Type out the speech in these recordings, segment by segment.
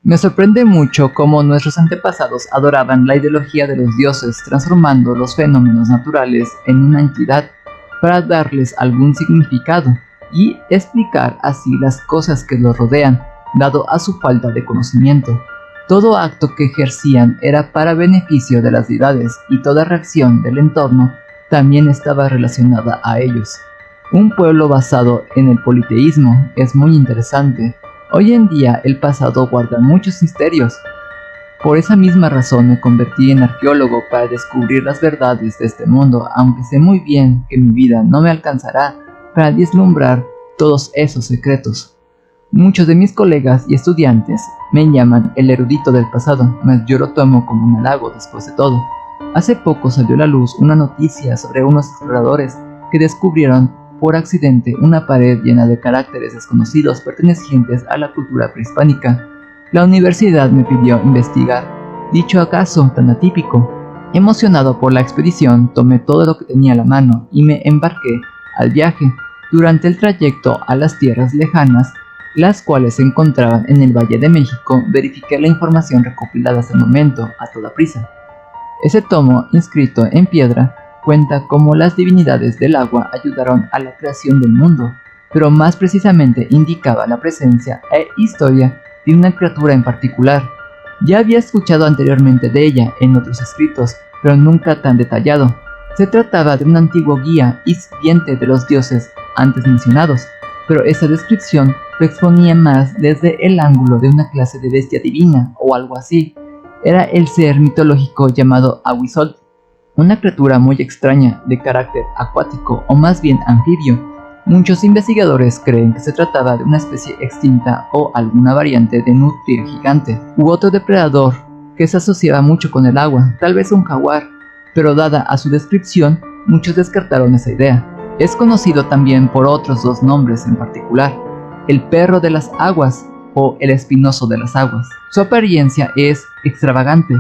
Me sorprende mucho cómo nuestros antepasados adoraban la ideología de los dioses, transformando los fenómenos naturales en una entidad para darles algún significado y explicar así las cosas que los rodean, dado a su falta de conocimiento. Todo acto que ejercían era para beneficio de las deidades y toda reacción del entorno también estaba relacionada a ellos. Un pueblo basado en el politeísmo es muy interesante. Hoy en día el pasado guarda muchos misterios. Por esa misma razón me convertí en arqueólogo para descubrir las verdades de este mundo, aunque sé muy bien que mi vida no me alcanzará para vislumbrar todos esos secretos. Muchos de mis colegas y estudiantes me llaman el erudito del pasado, mas yo lo tomo como un halago después de todo. Hace poco salió a la luz una noticia sobre unos exploradores que descubrieron por accidente una pared llena de caracteres desconocidos pertenecientes a la cultura prehispánica. La universidad me pidió investigar dicho acaso tan atípico. Emocionado por la expedición, tomé todo lo que tenía a la mano y me embarqué al viaje. Durante el trayecto a las tierras lejanas, las cuales se encontraban en el Valle de México, verifiqué la información recopilada hasta el momento a toda prisa. Ese tomo, inscrito en piedra, cuenta cómo las divinidades del agua ayudaron a la creación del mundo, pero más precisamente indicaba la presencia e historia de una criatura en particular. Ya había escuchado anteriormente de ella en otros escritos, pero nunca tan detallado. Se trataba de un antiguo guía y sirviente de los dioses antes mencionados, pero esa descripción lo exponía más desde el ángulo de una clase de bestia divina o algo así. Era el ser mitológico llamado Ahuizotl, una criatura muy extraña de carácter acuático o más bien anfibio. Muchos investigadores creen que se trataba de una especie extinta o alguna variante de nutria gigante u otro depredador que se asociaba mucho con el agua, tal vez un jaguar, pero dada a su descripción, muchos descartaron esa idea. Es conocido también por otros dos nombres en particular, el perro de las aguas o el espinoso de las aguas. Su apariencia es extravagante.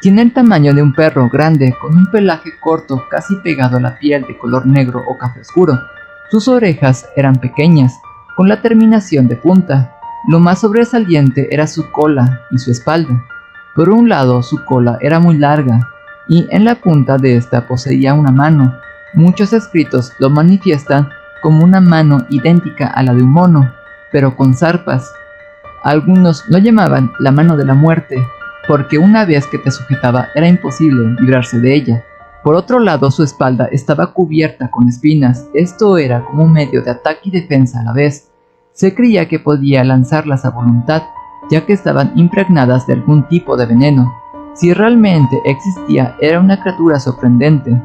Tiene el tamaño de un perro grande con un pelaje corto casi pegado a la piel de color negro o café oscuro. Sus orejas eran pequeñas, con la terminación de punta. Lo más sobresaliente era su cola y su espalda. Por un lado, su cola era muy larga, y en la punta de esta poseía una mano. Muchos escritos lo manifiestan como una mano idéntica a la de un mono, pero con zarpas. Algunos lo llamaban la mano de la muerte, porque una vez que te sujetaba era imposible librarse de ella. Por otro lado, su espalda estaba cubierta con espinas. Esto era como un medio de ataque y defensa a la vez. Se creía que podía lanzarlas a voluntad, ya que estaban impregnadas de algún tipo de veneno. Si realmente existía, era una criatura sorprendente.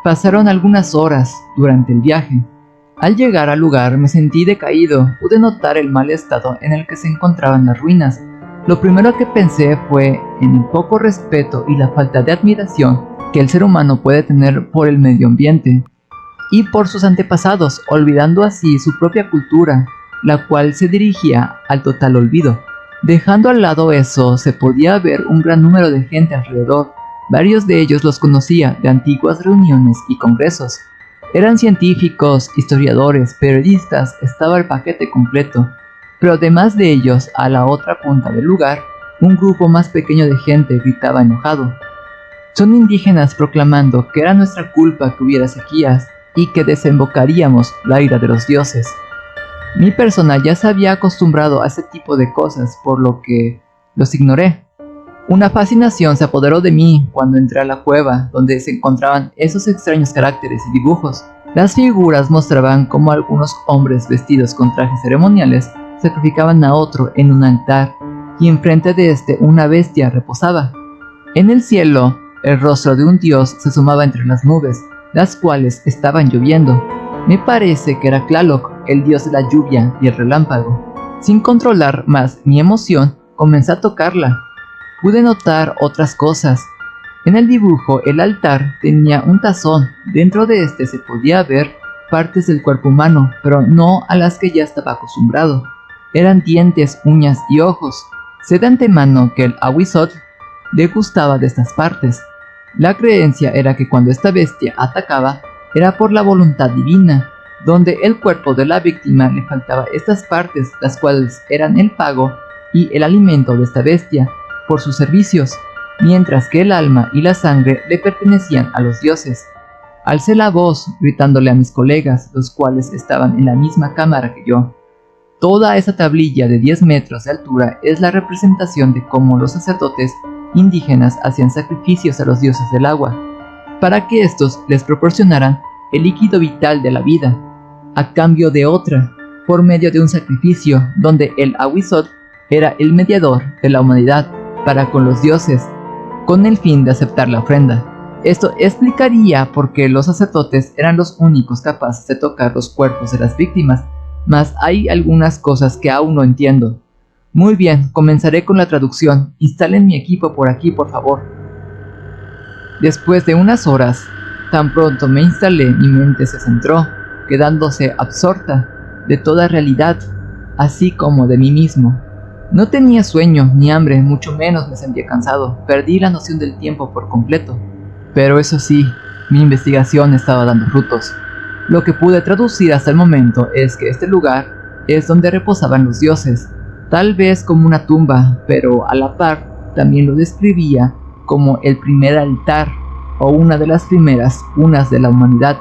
Pasaron algunas horas durante el viaje. Al llegar al lugar me sentí decaído. Pude notar el mal estado en el que se encontraban las ruinas. Lo primero que pensé fue en el poco respeto y la falta de admiración que el ser humano puede tener por el medio ambiente y por sus antepasados, olvidando así su propia cultura, la cual se dirigía al total olvido. Dejando al lado eso, se podía ver un gran número de gente alrededor. Varios de ellos los conocía de antiguas reuniones y congresos. Eran científicos, historiadores, periodistas, estaba el paquete completo. Pero además de ellos, a la otra punta del lugar, un grupo más pequeño de gente gritaba enojado. Son indígenas proclamando que era nuestra culpa que hubiera sequías y que desembocaríamos la ira de los dioses. Mi persona ya se había acostumbrado a ese tipo de cosas, por lo que los ignoré. Una fascinación se apoderó de mí cuando entré a la cueva donde se encontraban esos extraños caracteres y dibujos. Las figuras mostraban cómo algunos hombres vestidos con trajes ceremoniales sacrificaban a otro en un altar, y enfrente de este una bestia reposaba. En el cielo, el rostro de un dios se asomaba entre las nubes, las cuales estaban lloviendo. Me parece que era Tlaloc, el dios de la lluvia y el relámpago. Sin controlar más mi emoción, comencé a tocarla. Pude notar otras cosas. En el dibujo, el altar tenía un tazón. Dentro de este se podía ver partes del cuerpo humano, pero no a las que ya estaba acostumbrado. Eran dientes, uñas y ojos. Sé de antemano que el Ahuizotl le gustaba de estas partes. La creencia era que cuando esta bestia atacaba, era por la voluntad divina, donde el cuerpo de la víctima le faltaba estas partes, las cuales eran el pago y el alimento de esta bestia por sus servicios, mientras que el alma y la sangre le pertenecían a los dioses. Alcé la voz gritándole a mis colegas, los cuales estaban en la misma cámara que yo. Toda esa tablilla de 10 metros de altura es la representación de cómo los sacerdotes indígenas hacían sacrificios a los dioses del agua, para que estos les proporcionaran el líquido vital de la vida, a cambio de otra, por medio de un sacrificio donde el Ahuizot era el mediador de la humanidad para con los dioses, con el fin de aceptar la ofrenda. Esto explicaría por qué los sacerdotes eran los únicos capaces de tocar los cuerpos de las víctimas, mas hay algunas cosas que aún no entiendo. Muy bien, comenzaré con la traducción. Instalen mi equipo por aquí, por favor. Después de unas horas, tan pronto me instalé, mi mente se centró, quedándose absorta de toda realidad, así como de mí mismo. No tenía sueño ni hambre, mucho menos me sentía cansado. Perdí la noción del tiempo por completo. Pero eso sí, mi investigación estaba dando frutos. Lo que pude traducir hasta el momento es que este lugar es donde reposaban los dioses, tal vez como una tumba, pero a la par también lo describía como el primer altar o una de las primeras cunas de la humanidad.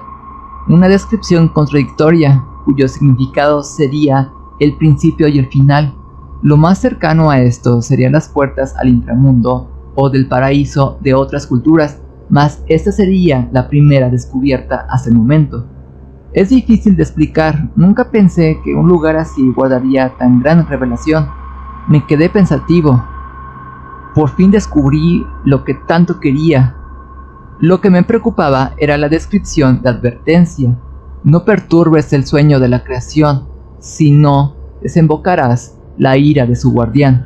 Una descripción contradictoria cuyo significado sería el principio y el final. Lo más cercano a esto serían las puertas al inframundo o del paraíso de otras culturas, mas esta sería la primera descubierta hasta el momento. Es difícil de explicar, nunca pensé que un lugar así guardaría tan gran revelación. Me quedé pensativo. Por fin descubrí lo que tanto quería. Lo que me preocupaba era la descripción de advertencia. No perturbes el sueño de la creación, si no, desembocarás la ira de su guardián.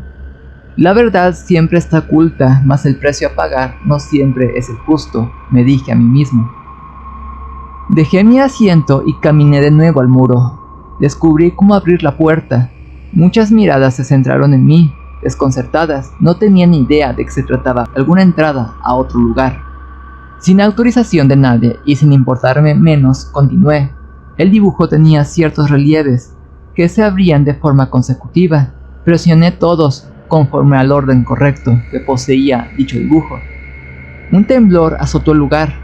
La verdad siempre está oculta, mas el precio a pagar no siempre es el justo, me dije a mí mismo. Dejé mi asiento y caminé de nuevo al muro. Descubrí cómo abrir la puerta. Muchas miradas se centraron en mí, desconcertadas. No tenía ni idea de que se trataba de alguna entrada a otro lugar. Sin autorización de nadie y sin importarme menos, continué. El dibujo tenía ciertos relieves que se abrían de forma consecutiva. Presioné todos conforme al orden correcto que poseía dicho dibujo. Un temblor azotó el lugar.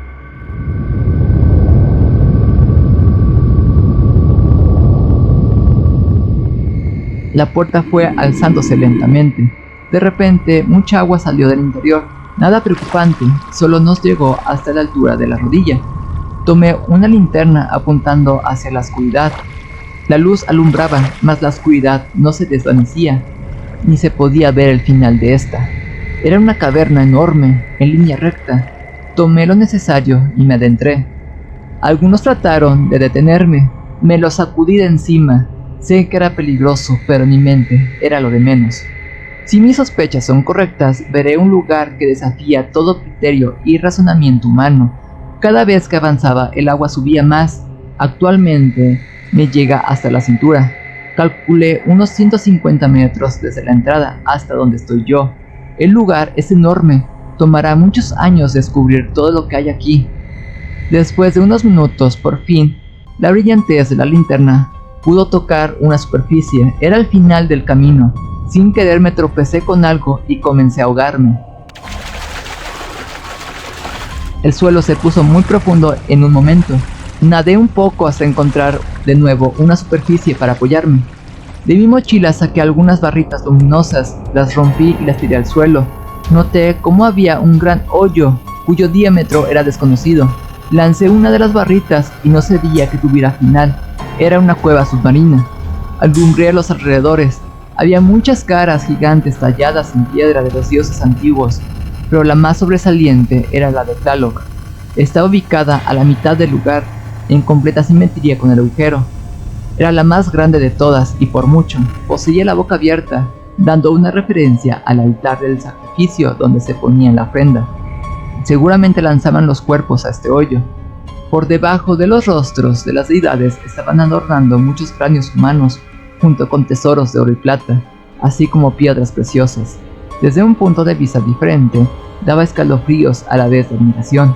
La puerta fue alzándose lentamente. De repente, mucha agua salió del interior. Nada preocupante, solo nos llegó hasta la altura de la rodilla. Tomé una linterna apuntando hacia la oscuridad. La luz alumbraba, mas la oscuridad no se desvanecía, ni se podía ver el final de esta. Era una caverna enorme, en línea recta. Tomé lo necesario y me adentré. Algunos trataron de detenerme, me los sacudí de encima. Sé que era peligroso, pero en mi mente era lo de menos. Si mis sospechas son correctas, veré un lugar que desafía todo criterio y razonamiento humano. Cada vez que avanzaba, el agua subía más. Actualmente me llega hasta la cintura. Calculé unos 150 metros desde la entrada hasta donde estoy yo. El lugar es enorme. Tomará muchos años descubrir todo lo que hay aquí. Después de unos minutos, por fin, la brillantez de la linterna pudo tocar una superficie. Era el final del camino. Sin querer me tropecé con algo y comencé a ahogarme. El suelo se puso muy profundo en un momento. Nadé un poco hasta encontrar de nuevo una superficie para apoyarme. De mi mochila saqué algunas barritas luminosas, las rompí y las tiré al suelo. Noté cómo había un gran hoyo cuyo diámetro era desconocido. Lancé una de las barritas y no se veía que tuviera final. Era una cueva submarina. Alumbré a los alrededores. Había muchas caras gigantes talladas en piedra de los dioses antiguos, pero la más sobresaliente era la de Tlaloc. Estaba ubicada a la mitad del lugar, en completa simetría con el agujero. Era la más grande de todas y por mucho. Poseía la boca abierta, dando una referencia al altar del sacrificio donde se ponía la ofrenda. Seguramente lanzaban los cuerpos a este hoyo. Por debajo de los rostros de las deidades estaban adornando muchos cráneos humanos, junto con tesoros de oro y plata, así como piedras preciosas. Desde un punto de vista diferente, daba escalofríos a la vez de admiración.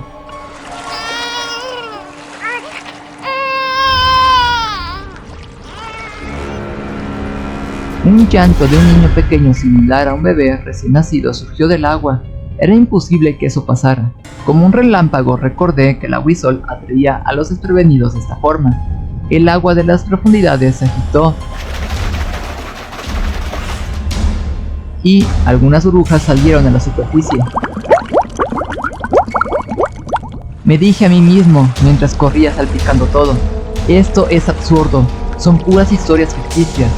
Un llanto de un niño pequeño similar a un bebé recién nacido surgió del agua. Era imposible que eso pasara. Como un relámpago recordé que la Whistle atraía a los desprevenidos de esta forma. El agua de las profundidades se agitó y algunas burbujas salieron a la superficie. Me dije a mí mismo mientras corría salpicando todo: esto es absurdo, son puras historias ficticias.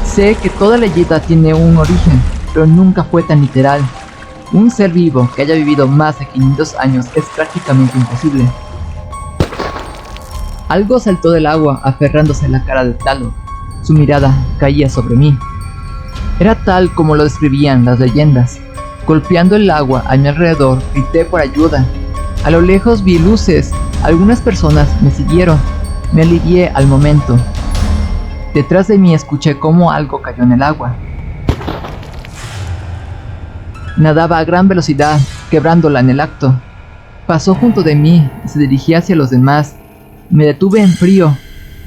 Sé que toda leyenda tiene un origen, pero nunca fue tan literal. Un ser vivo que haya vivido más de 500 años es prácticamente imposible. Algo saltó del agua aferrándose a la cara de Talo. Su mirada caía sobre mí. Era tal como lo describían las leyendas. Golpeando el agua a mi alrededor, grité por ayuda. A lo lejos vi luces. Algunas personas me siguieron. Me alivié al momento. Detrás de mí escuché cómo algo cayó en el agua. Nadaba a gran velocidad, quebrándola en el acto. Pasó junto de mí y se dirigía hacia los demás. Me detuve en frío.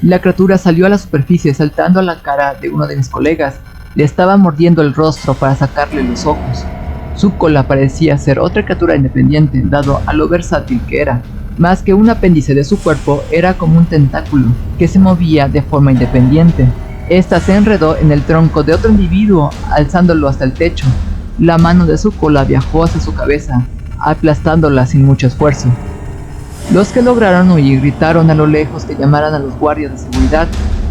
La criatura salió a la superficie saltando a la cara de uno de mis colegas. Le estaba mordiendo el rostro para sacarle los ojos. Su cola parecía ser otra criatura independiente, dado a lo versátil que era. Más que un apéndice de su cuerpo, era como un tentáculo que se movía de forma independiente. Esta se enredó en el tronco de otro individuo, alzándolo hasta el techo. La mano de su cola viajó hacia su cabeza, aplastándola sin mucho esfuerzo. Los que lograron huir gritaron a lo lejos que llamaran a los guardias de seguridad.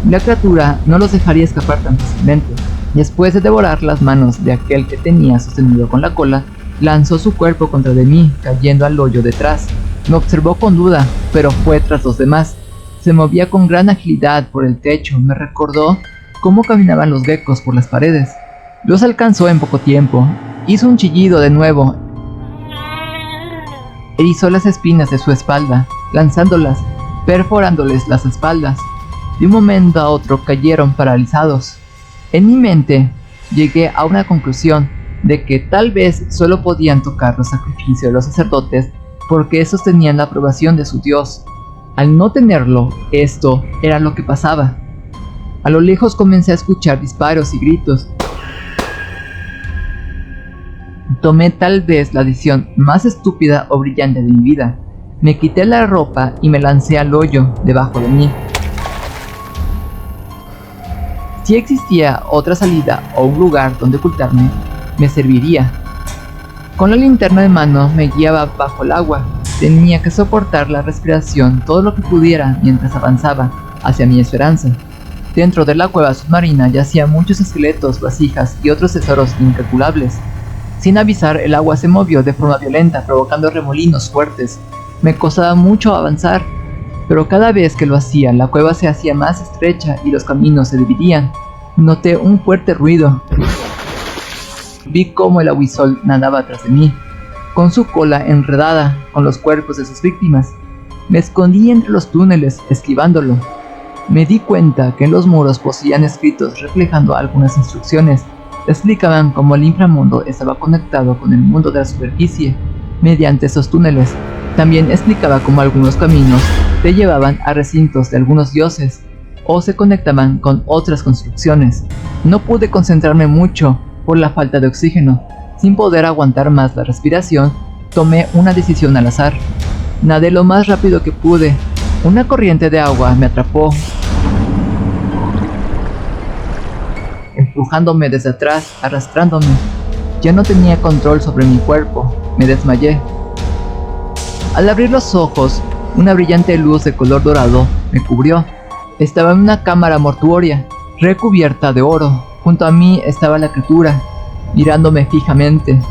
La criatura no los dejaría escapar tan fácilmente. Después de devorar las manos de aquel que tenía sostenido con la cola, lanzó su cuerpo contra de mí, cayendo al hoyo detrás. Me observó con duda, pero fue tras los demás. Se movía con gran agilidad por el techo. Me recordó cómo caminaban los geckos por las paredes. Los alcanzó en poco tiempo. Hizo un chillido de nuevo. Erizó las espinas de su espalda, lanzándolas, perforándoles las espaldas. De un momento a otro cayeron paralizados. En mi mente, llegué a una conclusión de que tal vez solo podían tocar los sacrificios de los sacerdotes porque esos tenían la aprobación de su dios. Al no tenerlo, esto era lo que pasaba. A lo lejos comencé a escuchar disparos y gritos. Tomé tal vez la decisión más estúpida o brillante de mi vida. Me quité la ropa y me lancé al hoyo debajo de mí. Si existía otra salida o un lugar donde ocultarme, me serviría. Con la linterna en mano me guiaba bajo el agua. Tenía que soportar la respiración todo lo que pudiera mientras avanzaba hacia mi esperanza. Dentro de la cueva submarina yacían muchos esqueletos, vasijas y otros tesoros incalculables. Sin avisar, el agua se movió de forma violenta, provocando remolinos fuertes. Me costaba mucho avanzar, pero cada vez que lo hacía, la cueva se hacía más estrecha y los caminos se dividían. Noté un fuerte ruido. Vi cómo el Whistle nadaba tras de mí, con su cola enredada con los cuerpos de sus víctimas. Me escondí entre los túneles, esquivándolo. Me di cuenta que en los muros poseían escritos reflejando algunas instrucciones. Explicaban cómo el inframundo estaba conectado con el mundo de la superficie mediante esos túneles. También explicaba cómo algunos caminos te llevaban a recintos de algunos dioses o se conectaban con otras construcciones. No pude concentrarme mucho por la falta de oxígeno. Sin poder aguantar más la respiración, tomé una decisión al azar. Nadé lo más rápido que pude. Una corriente de agua me atrapó, empujándome desde atrás, arrastrándome. Ya no tenía control sobre mi cuerpo. Me desmayé. Al abrir los ojos, una brillante luz de color dorado me cubrió. Estaba en una cámara mortuoria, recubierta de oro. Junto a mí estaba la criatura, mirándome fijamente.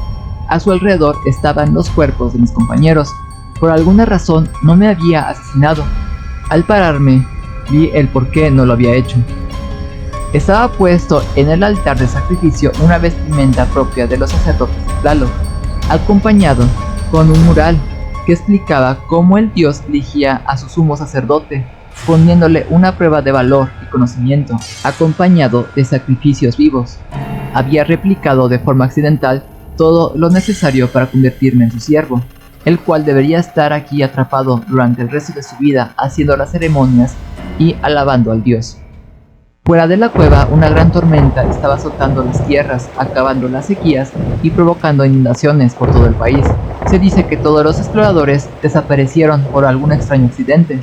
A su alrededor estaban los cuerpos de mis compañeros. Por alguna razón no me había asesinado. Al pararme, vi el por qué no lo había hecho. Estaba puesto en el altar de sacrificio una vestimenta propia de los sacerdotes de Tlaloc, acompañado con un mural que explicaba cómo el dios elegía a su sumo sacerdote, poniéndole una prueba de valor y conocimiento, acompañado de sacrificios vivos. Había replicado de forma accidental todo lo necesario para convertirme en su siervo, el cual debería estar aquí atrapado durante el resto de su vida haciendo las ceremonias y alabando al dios. Fuera de la cueva, una gran tormenta estaba azotando las tierras, acabando las sequías y provocando inundaciones por todo el país. Se dice que todos los exploradores desaparecieron por algún extraño accidente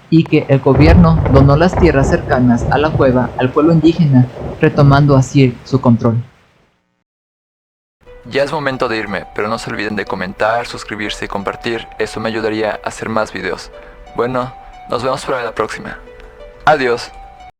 y que el gobierno donó las tierras cercanas a la cueva al pueblo indígena, retomando así su control. Ya es momento de irme, pero no se olviden de comentar, suscribirse y compartir, eso me ayudaría a hacer más videos. Bueno, nos vemos para la próxima. Adiós.